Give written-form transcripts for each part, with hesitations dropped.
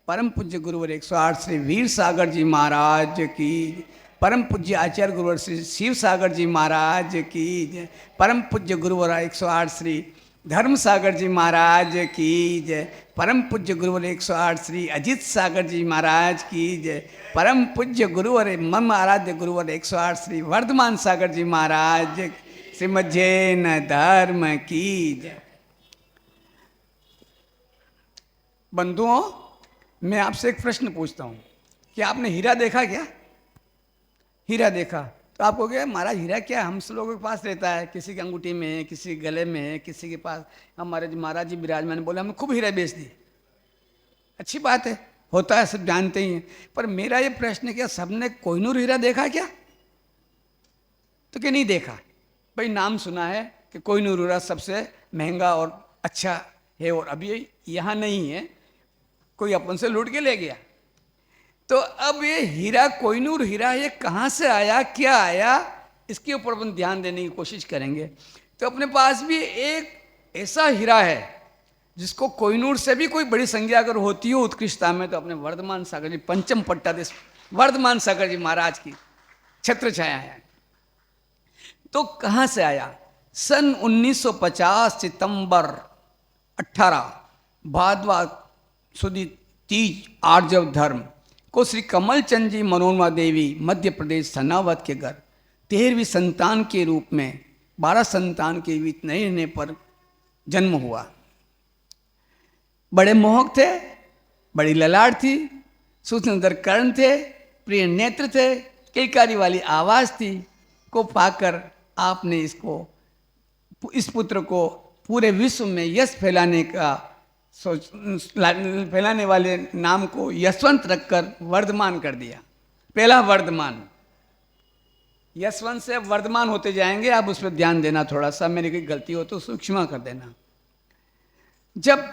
परम पूज्य गुरुवर 108 श्री वीर सागर जी महाराज की, परम पूज्य आचार्य गुरुवर श्री शिव सागर जी महाराज की, परम पूज्य गुरुवर 108 श्री धर्म सागर जी महाराज की जय, परम पूज्य गुरुवर 108 श्री अजित सागर जी महाराज की जय, परम पूज्य गुरुवर मम आराध्य गुरुवर 108 श्री वर्धमान सागर जी महाराज श्रीमद जैन धर्म की जय। बंधुओं, मैं आपसे एक प्रश्न पूछता हूँ कि आपने हीरा देखा क्या? हीरा देखा तो आप कहोगे महाराज हीरा क्या हम सब लोगों के पास रहता है, किसी की अंगूठी में है, किसी के गले में है, किसी के पास। हमारे महाराज जी विराजमान बोले हमने खूब हीरा बेच दिए। अच्छी बात है, होता है, सब जानते ही हैं। पर मेरा ये प्रश्न है क्या सबने कोहिनूर हीरा देखा क्या? तो क्या नहीं देखा? भाई नाम सुना है कि कोहिनूर हीरा सबसे महंगा और अच्छा है और अभी यहाँ नहीं है, कोई अपन से लूट के ले गया। तो अब ये हीरा कोहिनूर हीरा ये कहाँ से आया, क्या आया, इसके ऊपर अपन ध्यान देने की कोशिश करेंगे। तो अपने पास भी एक ऐसा हीरा है जिसको कोहिनूर से भी कोई बड़ी संज्ञा अगर होती हो उत्कृष्टता में तो अपने वर्धमान सागर जी, पंचम पट्टाधीश वर्धमान सागर जी महाराज की छत्र छाया है। तो कहाँ से आया? सन 1950 सितंबर 18 भाद्रपद सुदी तीज आर्जव धर्म को श्री कमल चंद जी मनोरमा देवी मध्य प्रदेश सनावत के घर 13वीं संतान के रूप में 12 संतान के बीच नहीं रहने पर जन्म हुआ। बड़े मोहक थे, बड़ी ललाट थी, सुंदर कर्ण थे, प्रिय नेत्र थे, किलकारी वाली आवाज थी को पाकर आपने इस पुत्र को पूरे विश्व में यश फैलाने का फैलाने वाले नाम को यशवंत रखकर वर्धमान कर दिया। पहला वर्धमान, यशवंत से वर्धमान होते जाएंगे, आप उस पर ध्यान देना थोड़ा सा, मेरी कोई गलती हो तो सूक्ष्म कर देना। जब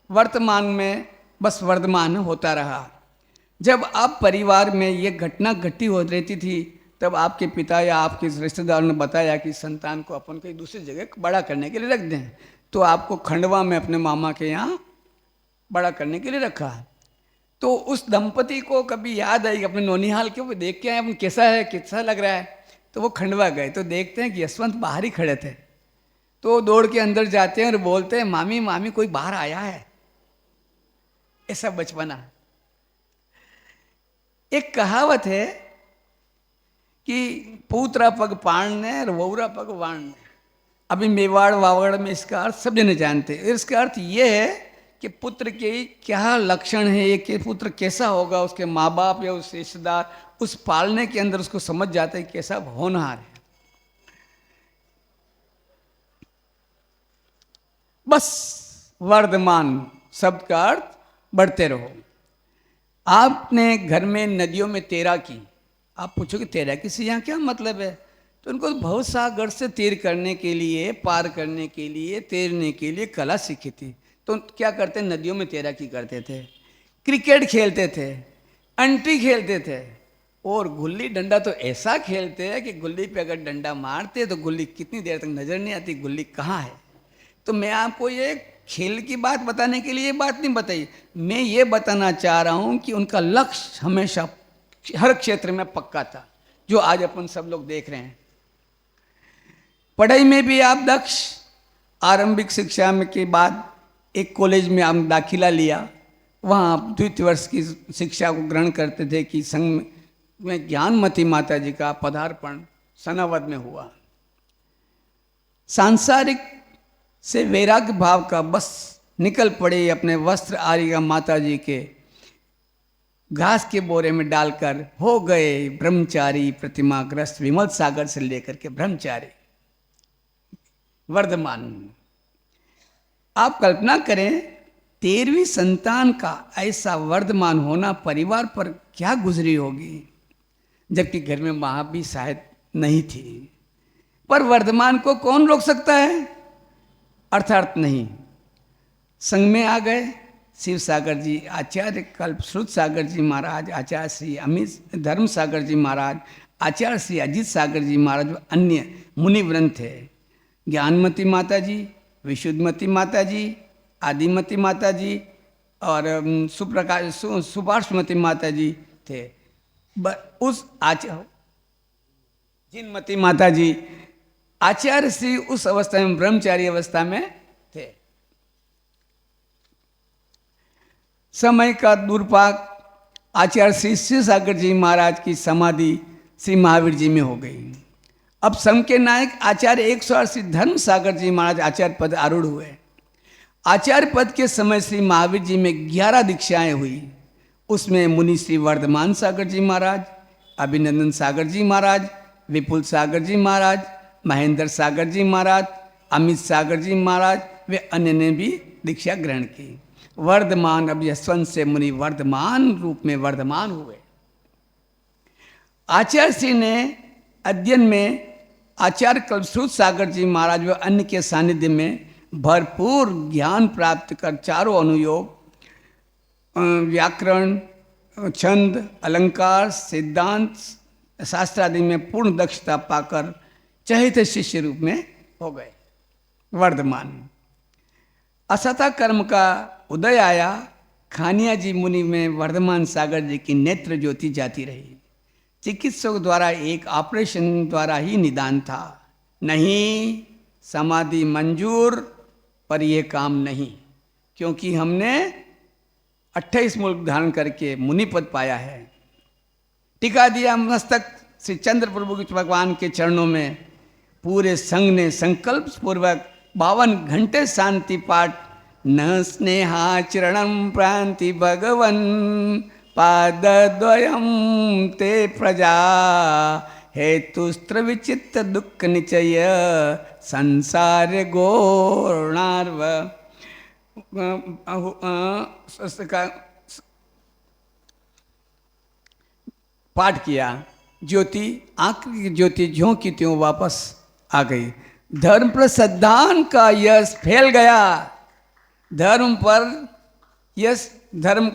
वर्तमान में बस वर्धमान होता रहा, जब आप परिवार में ये घटना घटी हो रहती थी तब आपके पिता या आपके रिश्तेदारों ने बताया कि संतान को अपन कहीं दूसरी जगह बड़ा करने के लिए रख दें, तो आपको खंडवा में अपने मामा के यहाँ बड़ा करने के लिए रखा। तो उस दंपति को कभी याद आई अपने नौनिहाल के, वो देख के आए अपन कैसा है, कैसा लग रहा है। तो वो खंडवा गए तो देखते हैं कि यशवंत बाहर ही खड़े थे। तो दौड़ के अंदर जाते हैं और बोलते हैं मामी मामी कोई बाहर आया है। ऐसा बचपना। एक कहावत है कि पूतरा पग पाणने और वौरा पग वाणने। अभी मेवाड़ वावड़ में इसका अर्थ सब जने जानते हैं। इसका अर्थ ये है कि पुत्र के क्या लक्षण है, कि पुत्र कैसा होगा, उसके माँ बाप या उस रिश्तेदार उस पालने के अंदर उसको समझ जाते हैं कैसा होनहार है। बस वर्धमान शब्द का अर्थ बढ़ते रहो। आपने घर में नदियों में तैराकी, आप पूछोगे तैराकी से यहाँ क्या मतलब है? तो उनको बहुत सागर से तैर करने के लिए, पार करने के लिए, तैरने के लिए कला सीखी थी। तो क्या करते, नदियों में तैराकी करते थे, क्रिकेट खेलते थे, अंटी खेलते थे और गुल्ली डंडा तो ऐसा खेलते हैं कि गुल्ली पे अगर डंडा मारते तो गुल्ली कितनी देर तक नजर नहीं आती गुल्ली कहाँ है। तो मैं आपको ये खेल की बात बताने के लिए ये बात नहीं बताई, मैं ये बताना चाह रहा हूँ कि उनका लक्ष्य हमेशा हर क्षेत्र में पक्का था, जो आज अपन सब लोग देख रहे हैं। पढ़ाई में भी आप दक्ष, आरंभिक शिक्षा में के बाद एक कॉलेज में आप दाखिला लिया, वहाँ आप द्वितीय वर्ष की शिक्षा को ग्रहण करते थे कि संघ में ज्ञानमती माता जी का पदार्पण सनावद में हुआ। सांसारिक से वैराग्य भाव का बस निकल पड़े अपने वस्त्र आर्या माता जी के घास के बोरे में डालकर हो गए ब्रह्मचारी, प्रतिमाग्रस्त विमल सागर से लेकर के ब्रह्मचारी वर्धमान। आप कल्पना करें 13वीं संतान का ऐसा वर्धमान होना परिवार पर क्या गुजरी होगी, जबकि घर में मां भी शायद नहीं थी। पर वर्धमान को कौन रोक सकता है? अर्थात नहीं। संघ में आ गए शिव सागर जी, आचार्य कल्पश्रुत सागर जी महाराज, आचार्य श्री अमित धर्म सागर जी महाराज, आचार्य श्री अजित सागर जी महाराज, अन्य मुनिवृंद थे। ज्ञानमती माता जी, विशुद्धमती माता जी, आदिमती माता जी, और सुपार्श्वमती माता जी थे। उस आचार्य जिनमती माता जी आचार्य श्री उस अवस्था में ब्रह्मचारी अवस्था में थे। समय का दुर्भाग आचार्य श्री शिव सागर जी महाराज की समाधि श्री महावीर जी में हो गई। अब संघ के नायक आचार्य 180 धर्म सागर जी महाराज आचार्य पद आरूढ़ हुए। आचार्य पद के समय श्री महावीर जी में 11 दीक्षाएं हुई। उसमें मुनि श्री वर्धमान सागर जी महाराज, अभिनंदन सागर जी महाराज, विपुल सागर जी महाराज, महेंद्र सागर जी महाराज, अमित सागर जी महाराज वे अन्य ने भी दीक्षा ग्रहण की। वर्धमान अब यशवंत से मुनि वर्धमान रूप में वर्धमान हुए। आचार्य श्री ने अध्ययन में आचार्य कल्पश्रुत सागर जी महाराज व अन्य के सानिध्य में भरपूर ज्ञान प्राप्त कर चारों अनुयोग, व्याकरण, छंद, अलंकार, सिद्धांत शास्त्र आदि में पूर्ण दक्षता पाकर चहित शिष्य रूप में हो गए। वर्धमान असता कर्म का उदय आया। खानिया जी मुनि में वर्धमान सागर जी की नेत्र ज्योति जाती रही। चिकित्सक द्वारा एक ऑपरेशन द्वारा ही निदान था। नहीं, समाधि मंजूर पर यह काम नहीं, क्योंकि हमने 28 मूल धारण करके मुनि पद पाया है। टिका दिया मस्तक श्री चंद्र प्रभु भगवान के चरणों में। पूरे संघ ने संकल्प पूर्वक 52 घंटे शांति पाठ न स्नेहाचरणम प्रांति भगवन पादद्वयम ते प्रजा हेतुस्त्र विचित्त दुख निचय संसार घोरणार्व पाठ किया। ज्योति आंख की ज्योति ज्यों की त्यों वापस आ गई। धर्म पर श्रद्धान का यश फैल गया। धर्म पर यश, धर्म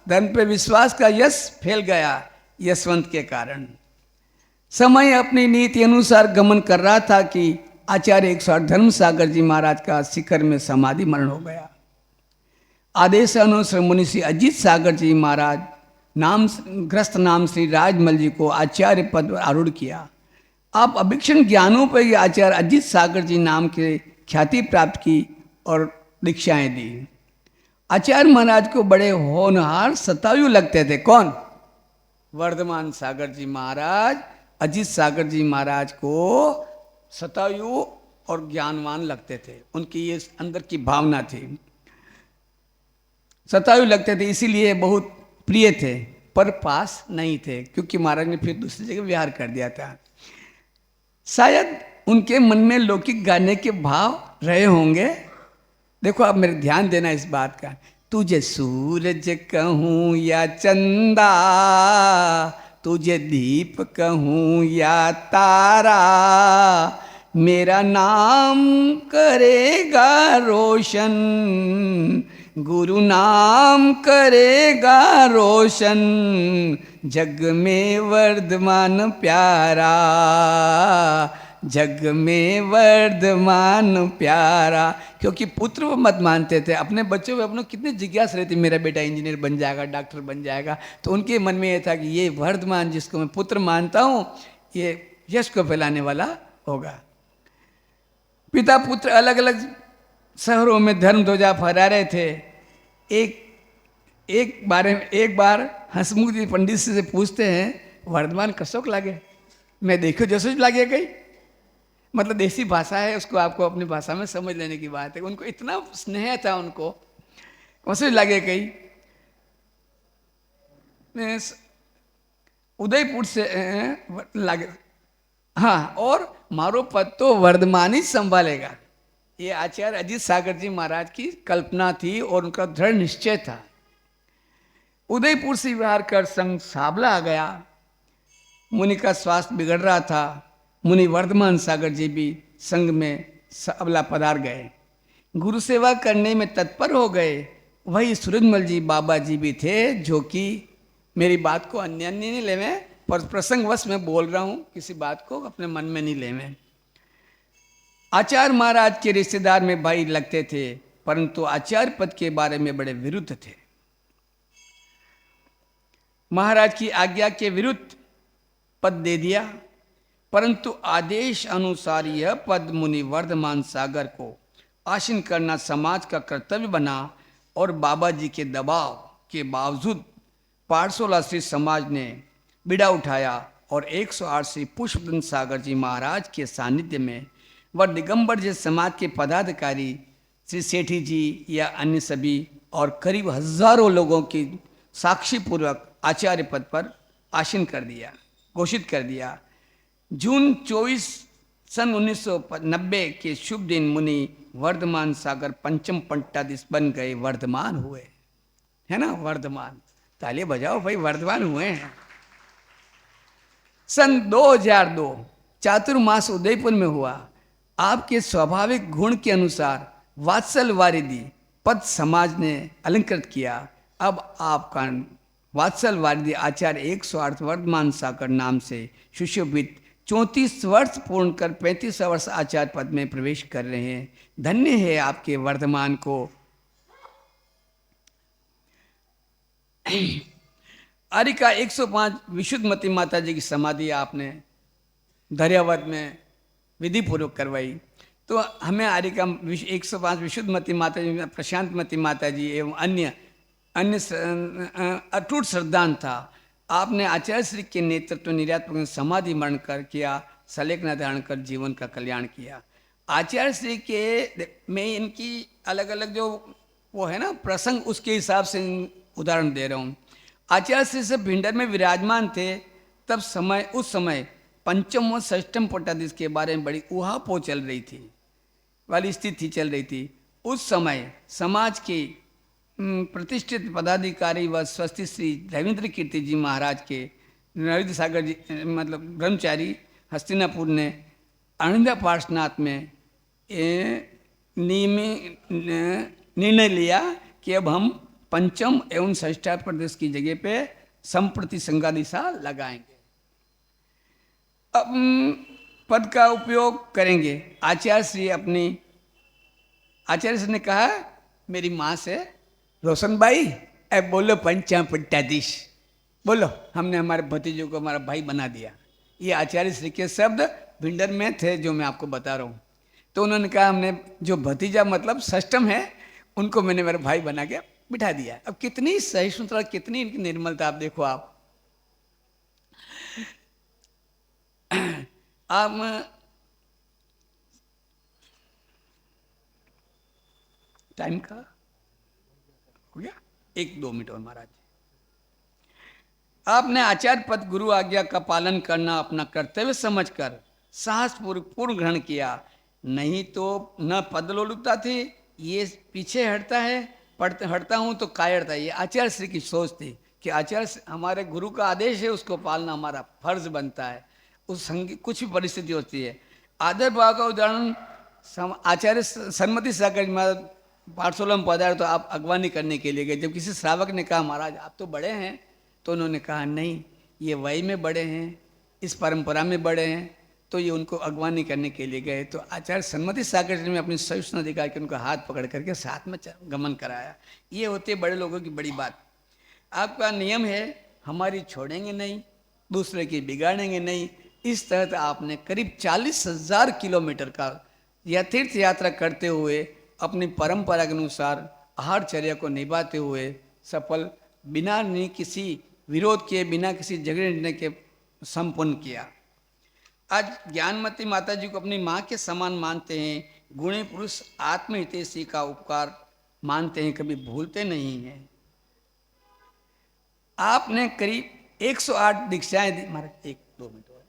पे विश्वास का यश फैल गया यशवंत के कारण। समय अपनी नीति अनुसार गमन कर रहा था कि आचार्य 108 धर्म सागर जी महाराज का शिखर में समाधि मरण हो गया। आदेश अनुसार मुनि श्री अजीत सागर जी महाराज ग्रस्त नाम श्री राजमल जी को आचार्य पद पर आरूढ़ किया। आप अभिक्षण ज्ञानों पर ही आचार्य अजीत सागर जी नाम के ख्याति प्राप्त की और दीक्षाएं दी। आचार्य महाराज को बड़े होनहार शतायु लगते थे। कौन? वर्धमान सागर जी महाराज अजीत सागर जी महाराज को शतायु और ज्ञानवान लगते थे। उनकी ये अंदर की भावना थी। शतायु लगते थे, इसीलिए बहुत प्रिय थे, पर पास नहीं थे, क्योंकि महाराज ने फिर दूसरी जगह विहार कर दिया था। शायद उनके मन में लौकिक गाने के भाव रहे होंगे। देखो, आप मेरे ध्यान देना इस बात का। तुझे सूरज कहूँ या चंदा, तुझे दीप कहूँ या तारा, मेरा नाम करेगा रोशन, गुरु नाम करेगा रोशन, जग में वर्धमान प्यारा, जग में वर्धमान प्यारा। क्योंकि पुत्र वो मत मानते थे अपने बच्चों में। अपनों कितनी जिज्ञासा रहती, मेरा बेटा इंजीनियर बन जाएगा, डॉक्टर बन जाएगा। तो उनके मन में ये था कि ये वर्धमान जिसको मैं पुत्र मानता हूँ, ये यश को फैलाने वाला होगा। पिता पुत्र अलग अलग शहरों में धर्म ध्वजा फहरा रहे थे। एक बार हंसमुख जी पंडित से पूछते हैं, वर्धमान कसोक लागे? मैं देखो जसो लागे गई। मतलब देसी भाषा है, उसको आपको अपनी भाषा में समझ लेने की बात है। उनको इतना स्नेह था, उनको कसो लागे गई। उदयपुर से लागे, हाँ, और मारो पद तो वर्धमान ही संभालेगा। ये आचार्य अजीत सागर जी महाराज की कल्पना थी और उनका दृढ़ निश्चय था। उदयपुर से विहार कर संग साबला आ गया। मुनि का स्वास्थ्य बिगड़ रहा था। मुनि वर्धमान सागर जी भी संग में साबला पधार गए। गुरु सेवा करने में तत्पर हो गए। वही सूरजमल जी बाबा जी भी थे, जो कि मेरी बात को अन्य नहीं लेवे, पर प्रसंगवश में बोल रहा हूँ, किसी बात को अपने मन में नहीं लेवे। आचार्य महाराज के रिश्तेदार में भाई लगते थे। परंतु आचार्य पद के बारे में बड़े विरुद्ध थे। महाराज की आज्ञा के विरुद्ध पद दे दिया, परंतु आदेश अनुसार यह पद मुनि वर्धमान सागर को आसीन करना समाज का कर्तव्य बना और बाबा जी के दबाव के बावजूद पाठशाला श्री समाज ने बिड़ा उठाया और 108 श्री पुष्पदन सागर जी महाराज के सानिध्य में व दिगंबर जी समाज के पदाधिकारी श्री सेठी जी या अन्य सभी और करीब हजारों लोगों की साक्षी पूर्वक आचार्य पद पर आसीन कर दिया, घोषित कर दिया। जून 24 सन 1990 के शुभ दिन मुनि वर्धमान सागर पंचम पंटाधीश बन गए, वर्धमान हुए, है ना, वर्धमान, ताली बजाओ भाई, वर्धमान हुए हैं। सन 2002 चातुर्मास उदयपुर में हुआ। आपके स्वाभाविक गुण के अनुसार वात्सल वारिधि पद समाज ने अलंकृत किया। अब आपका वात्सल वारिधि आचार्य 108 वर्धमान सागर नाम से सुशोभित 34 वर्ष पूर्ण कर 35 वर्ष आचार्य पद में प्रवेश कर रहे हैं। धन्य है आपके वर्धमान को। आरिका 105 विशुद्धमती माता जी की समाधि आपने दरियावत में विधि पूर्वक करवाई, तो हमें आरिका 105 विशुद्धमती माता जी, प्रशांतमती माता जी एवं अन्य अटूट श्रद्धान था। आपने आचार्य श्री के नेतृत्व निर्यात समाधि मरण कर किया, सलेखना धारण कर जीवन का कल्याण किया। आचार्य श्री के में इनकी अलग अलग जो वो है ना प्रसंग, उसके हिसाब से उदाहरण दे रहा हूँ। आचार्य श्री से भिंडर में विराजमान थे, तब उस समय पंचम व षष्ठम पट्टाधीश के बारे में बड़ी उहापोह चल रही थी, वाली स्थिति चल रही थी। उस समय समाज के प्रतिष्ठित पदाधिकारी व स्वस्ति श्री रविंद्र कीर्ति जी महाराज के नरेंद्र सागर जी मतलब ब्रह्मचारी हस्तिनापुर ने आनंदा पार्श्वनाथ में निर्णय लिया कि अब हम पंचम एवं षष्ठा प्रदेश की जगह पे संप्रति संगादिशा लगाएंगे, अब पद का उपयोग करेंगे। आचार्य श्री ने कहा मेरी माँ से, रोशन भाई अब बोलो पंचम पट्टाधीश बोलो, हमने हमारे भतीजों को हमारा भाई बना दिया। ये आचार्य श्री के शब्द भिंडर में थे जो मैं आपको बता रहा हूँ। तो उन्होंने कहा हमने जो भतीजा मतलब षष्ठम है उनको मैंने मेरा भाई बना के बिठा दिया। अब कितनी सहिष्णुता, कितनी इनकी निर्मलता, आप देखो। आप टाइम का हो गया, 1-2 मिनट और महाराज। आपने आचार्य पद गुरु आज्ञा का पालन करना अपना कर्तव्य समझकर साहस पूर्ण ग्रहण किया, नहीं तो न पदलोलुपता थी, ये पीछे हटता है, हटता हूं तो कायरता है। ये आचार्य श्री की सोच थी कि आचार्य हमारे गुरु का आदेश है, उसको पालना हमारा फर्ज बनता है। उस कुछ भी परिस्थिति होती है। आदर भाव का उदाहरण आचार्य सन्मति सागर पाठशाला में पधारे तो आप अगवानी करने के लिए गए। जब किसी श्रावक ने कहा महाराज आप तो बड़े हैं, तो उन्होंने कहा नहीं, ये वही में बड़े हैं, इस परंपरा में बड़े हैं, तो ये उनको अगवानी करने के लिए गए। तो आचार्य सन्मति सागर जी ने अपनी सहिष्णुता दिखा के उनका हाथ पकड़ करके साथ में गमन कराया। ये होते बड़े लोगों की बड़ी बात। आपका नियम है हमारी छोड़ेंगे नहीं, दूसरे की बिगाड़ेंगे नहीं। इस तरह आपने करीब 40,000 किलोमीटर का या तीर्थ यात्रा करते हुए अपनी परंपरा के अनुसार आहारचर्या को निभाते हुए सफल, बिना किसी विरोध के, बिना किसी झगड़े के संपन्न किया। आज ज्ञानमती माता जी को अपनी माँ के समान मानते हैं, गुणी पुरुष आत्महितैषी का उपकार मानते हैं, कभी भूलते नहीं हैं। आपने करीब 108 दीक्षाएं दी। महाराज 1-2 मिनट और।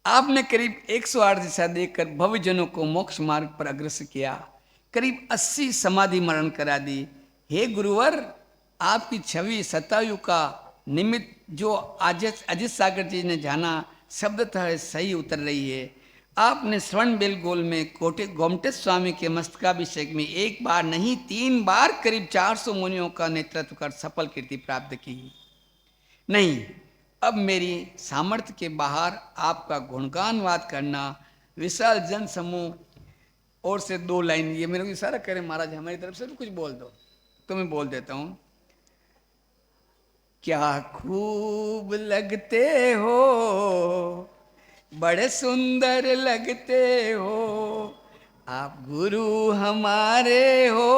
आपने करीब 108 दिशा देकर भवजनों को मोक्ष मार्ग पर अग्रसर किया, करीब 80 समाधि मरण करा दी। हे गुरुवर, आपकी छवि सतायु का निमित्त जो अजित सागर जी ने जाना शब्दतः सही उतर रही है। आपने स्वर्ण बेलगोल में गोमटेश स्वामी के मस्तकाभिषेक में 1 बार नहीं 3 बार करीब 400 मुनियों का नेतृत्व कर सफल कीर्ति प्राप्त की। नहीं, अब मेरी सामर्थ्य के बाहर आपका गुणगानवाद करना विशाल जन समूह और से 2 लाइन, ये मेरे को इशारा करें महाराज हमारी तरफ से भी कुछ बोल दो, तो मैं बोल देता हूं। क्या खूब लगते हो, बड़े सुंदर लगते हो, आप गुरु हमारे हो,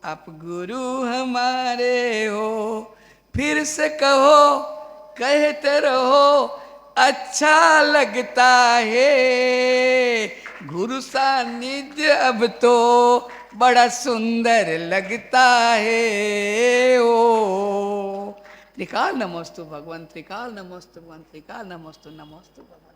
आप गुरु हमारे हो। फिर से कहो, कहते रहो, अच्छा लगता है, गुरु सानिध्य अब तो बड़ा सुंदर लगता है ओ। त्रिकाल नमस्तु भगवान, त्रिकाल नमस्तु भगवान, त्रिकाल नमस्तु, नमस्तु भगवान।